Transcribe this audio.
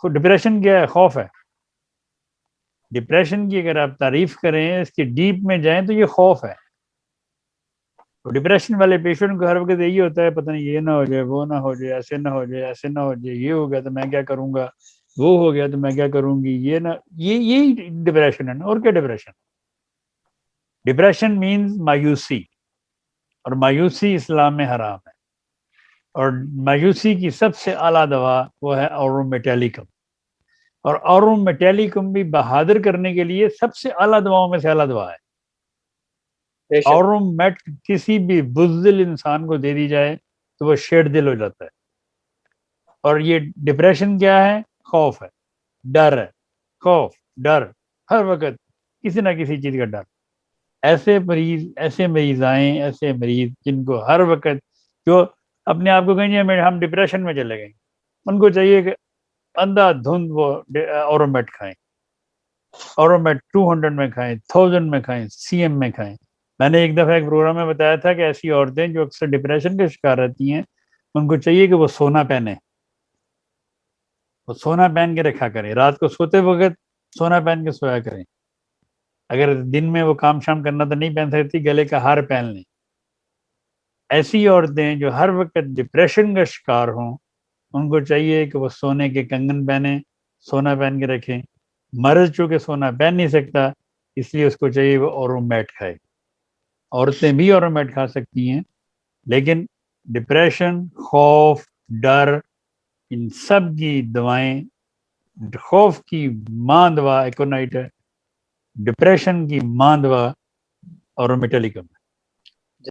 Depression کیا ہے؟ خوف ہے. ڈپریشن کی اگر آپ تعریف کریں، اس کے ڈیپ میں جائیں تو یہ خوف ہے. تو ڈپریشن والے پیشنٹ کو ہر وقت یہی ہوتا ہے پتہ نہیں یہ نہ ہو جائے، وہ نہ ہو جائے، ایسے نہ ہو جائے، ایسے نہ ہو جائے، یہ ہو گیا تو میں کیا کروں گا، وہ ہو گیا تو میں کیا کروں گی، یہ نہ، یہی ڈپریشن ہے نا. اور کیا ڈپریشن؟ ڈپریشن مینز مایوسی، اور مایوسی اسلام میں حرام ہے. اور مایوسی کی سب سے اعلیٰ دوا وہ ہے اورم میٹیلیکم. اور اورم میٹیلیکم بھی بہادر کرنے کے لیے سب سے اعلیٰ دواؤں میں سے اعلیٰ دوا ہے. بے شک. اورم میٹ کسی بھی بزدل انسان کو دے دی جائے تو وہ شیڑ دل ہو جاتا ہے. اور یہ ڈپریشن کیا ہے؟ خوف ہے، ڈر ہے. خوف، ڈر، ہر وقت کسی نہ کسی چیز کا ڈر. ایسے مریض آئیں، ایسے مریض جن کو ہر وقت، جو اپنے آپ کو کہیں گے ہم ڈپریشن میں چلے گئے، ان کو چاہیے کہ اندھا دھند وہ اورومیٹ کھائیں. اورومیٹ 200 میں کھائیں، 1000 میں کھائیں، CM میں کھائیں. میں نے ایک دفعہ ایک پروگرام میں بتایا تھا کہ ایسی عورتیں جو اکثر ڈپریشن کے شکار رہتی ہیں، ان کو چاہیے کہ وہ سونا پہنیں، وہ سونا پہن کے رکھا کریں. رات کو سوتے وقت سونا پہن کے سویا کریں. اگر دن میں وہ کام شام کرنا تو نہیں پہن سکتی، گلے کا ہار پہن لیں. ایسی عورتیں جو ہر وقت ڈپریشن کا شکار ہوں، ان کو چاہیے کہ وہ سونے کے کنگن پہنیں، سونا پہن کے رکھیں. مرد چونکہ سونا پہن نہیں سکتا، اس لیے اس کو چاہیے وہ اورومیٹ کھائے. عورتیں بھی اورومیٹ کھا سکتی ہیں، لیکن ڈپریشن، خوف، ڈر، ان سب کی دوائیں، خوف کی ماں دوا ایکونائٹ ہے، ڈپریشن کی ماں دوا اورومیٹیلیکم ہے.